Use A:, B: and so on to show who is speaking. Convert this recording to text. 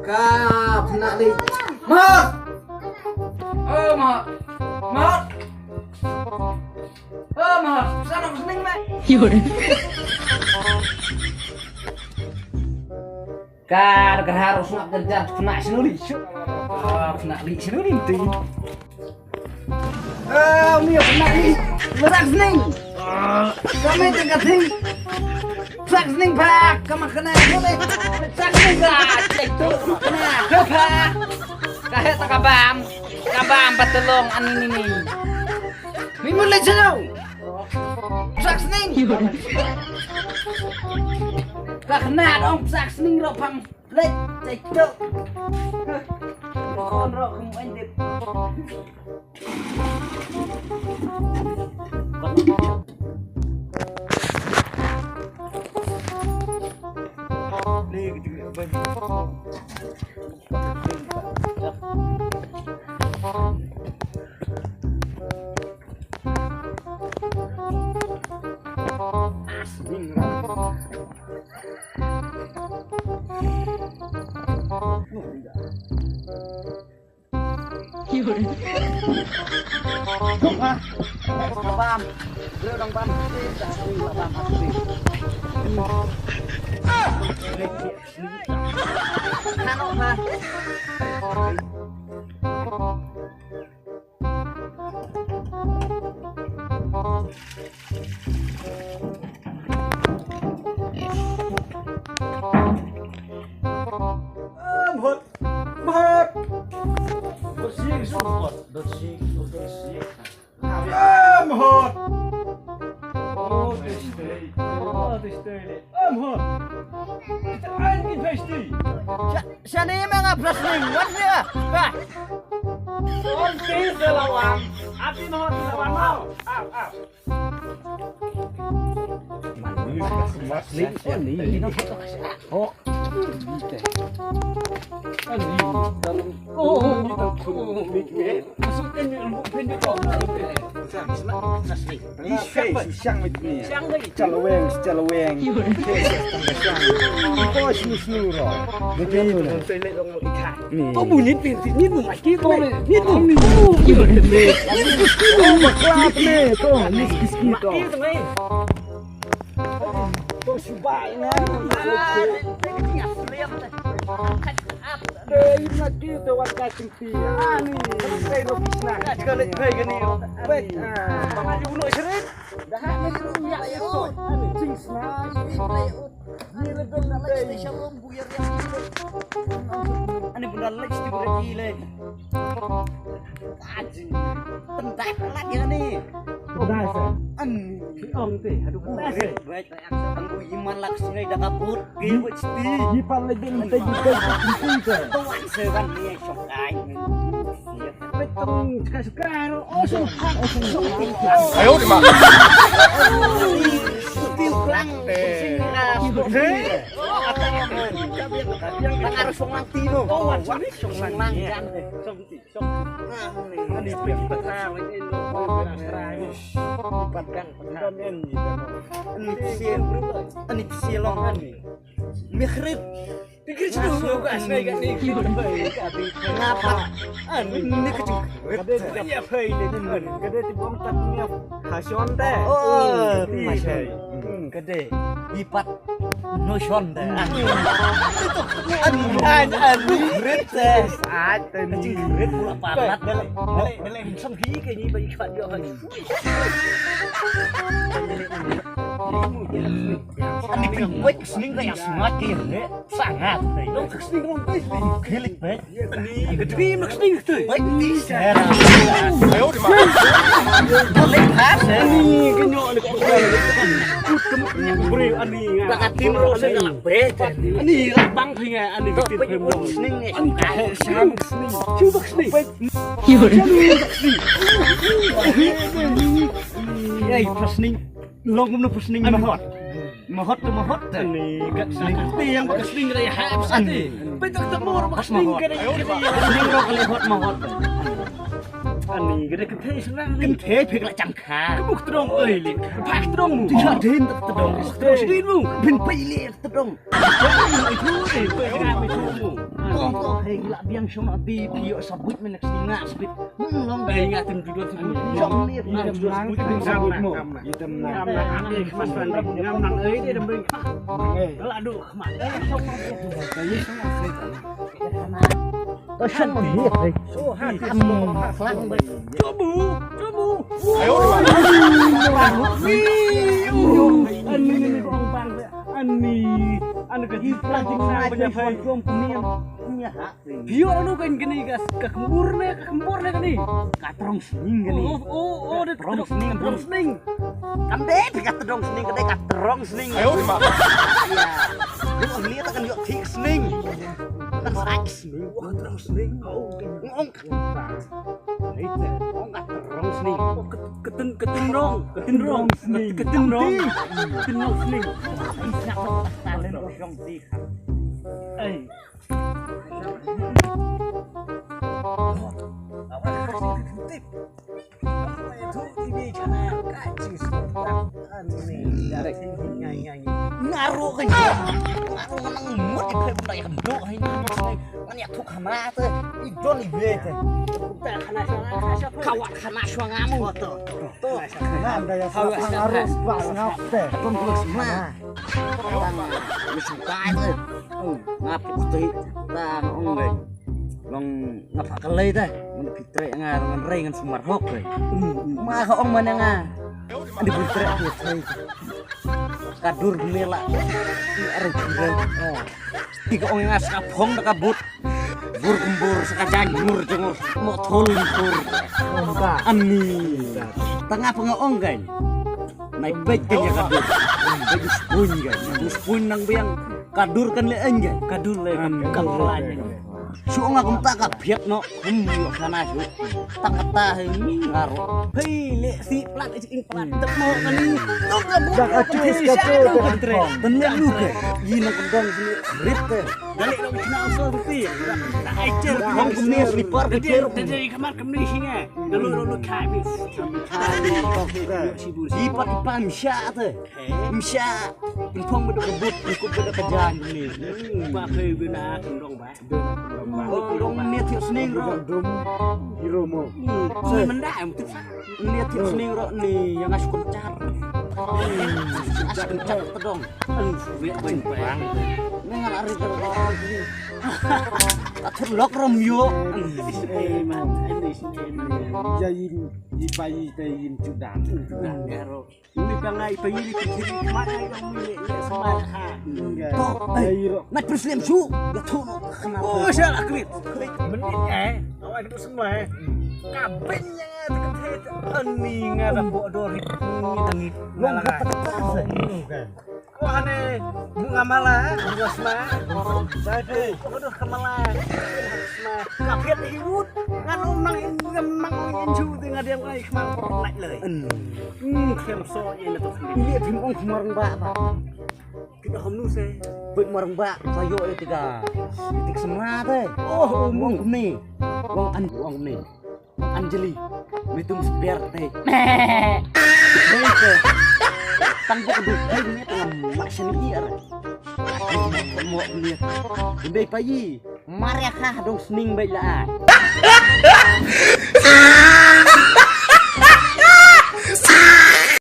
A: Kap nak ni. Mat. Oh mat. Mat. Oh mat. Sana pening mat. Kar harus nak kerja kena senuri. Kena li senuri tu. Mio kena li. Lerak sening. Kami tengah ting. Sak sening pak, kamu kena boleh. Sak sening pak, itu kena. Pak. Kahit kabam. Kabam patulong ani ni. Mimul le jauh. Sak sening. Các nạt ông sạc sinh rồi phẳng lấy chạy trợ con rồi không anh được đi cái chuyện bên Đúng ha, bam, đưa đồng bam, bam hot, hot. Bersih semua, bersih. Hot. Oh, stay. Hot. Kita angin pasti. Sana yang mengapa bersih? Mana? Bah. Onti selawan. Api mau selawan mau. Ini oh. Đây là kia tôi quan cái tình phi ni đây là phi na cái lệ về cái này vậy mà mà yêu nội chết đã hát mấy cái nhạc vậy rồi chính na ni là bên đây đây shalom buyar yang ani benar lagi di benar gile anjing pentak lagi ni udah sih om teh aduh udah sih baik aku iman laksmi dah kabut gil pasti ipan lagi nanti juga tuan segan ni sok ai betul sekarang ayo di mana lang deh yang harus songang tino songang kan ini petang ini patkan ini silongan mikhrib pikir dulu guys mereka ni ngapa ini kecil ya pay ini kada tibom tatnya hasion teh oh masih kada ipat notion teh itu mikhrib teh saat ini mikhrib pula palat balik senghi kayak ni bagi ikat dia kan anh đi cùng với sling này smart kia đấy sáng ngạt này nó thực sling không tới cái lịch đấy anh đi cái dream nó sling tới đấy đi xe ra béo thì mà nó lấy hát đấy anh cái nhọ này có cái cấm bri anh đi nghe là tim rồi sẽ là bé anh đi là băng thôi nghe anh đi cái tim thêm rồi sling này anh cái sáng sling chưa bác sling hiểu đấy cái sling long cũng nó sling mà hot ni kat sling tiang kat sling raya hab sate betul ketemu orang sling ke sling ro kali hot อันนี้ก็ได้กันเทสนั่งกันเทเพียงละจำขาก็บุกตรงลิพักตรงที่ชอบเดินตรงตรงชีวิตมึงเป็นไปเลี้ยตรงไม่ทู่เลยไปงานไม่ทู่มึงก็ให้ละเบียงชมาบีพี่สบุตมันนักสิ่งน่าสบิดมึงลองไปงานถึงจุดสบุตชอบเลี้ยงจุดสบุตเป็นสบุตมึงยี่ตำนานนี่ขมันฟันงามนังได้ดำเนินข้าแล้วดูขมันชอบแต่ยิ่งชอบเลยก็ฉันมันเรียกเลยโอ้ห้าทำฟลังเลยจูบูเอ้ยอันนี้กองบังเลยอันนี้ก็ที่ฟลังจริงนะเป็นยังไงร่วมกันเนี่ยฮะพี่ว่าlu kan gini gas kekembur nih kan nih katrong sening kan nih oh katrong sening kan deh katrong sening kan deh katrong sening ayo di mana ya lu lihat kan yuk tik sening kan sak sening wah katrong sening ngong katrong sening ketenrong sening ketenrong sening nak talen kosong tik ngaruh kan ngaruh nang mut di klub ndak henduk hai man ya thuk hamra te idon ibe te ta khana shanga kawak khana shanga mu to nam da ya ngaruh pas ngap te pun klub semua wis kae te ngap putih tang ong le long ngap kale te mun pitre nga ngan re ngan semar hok le ma ka ong man nga andi pitre dia sai kadur mela arep tiga ong ngas kapong kabut bur kembur sakajanjur jengur mo tholur ani tengah pengaong kan naik baik kan ya kadur bagus pun nang biang kadur kan le enja kadur le kan kalanya su ngak tak kabiet no sana su tang kata ngaro hei le si plat ing plat temo kan tok kabut kacu tenang lu ke yin kendong sini rit ke balik lo kena usul bukti tak ajar ngom kemni slipper ke dari kamar kemni singa dulu kai bis sipat pamsya te msya pun bedo kebut ikut bedo kejan ni ba khơi bena kendong ba dong niat thiệu sning ro dom hero mo soi mendak niat thiệu sning ro ni yang as kuncar as kuncar tedong việc bình bang nang ari terong atur lok rom yo man ini jayin dipai tayin judan ro ini kangai payi di kiri mana yang milik semat ha to nak preslim su ya tu oh salah klik menit awak itu semua kabehnya terkait ani ngada bodori ngitangit ngalang kan wah aneh bunga malah bunga sma jadi aduh kemala sma kaget hiwut ngan mang inju dengan dia ngai kemang naikเลยkem so ini tuh ini tim ong kemarin ba kita hom nu se bik marang ba sayo e tiga titik semua teh oh wong ni wong ni Anjali mitum spare teh tanpa kedua ini tengah maksud dia mau lihat lebih pagi mariakah dong sening baiklah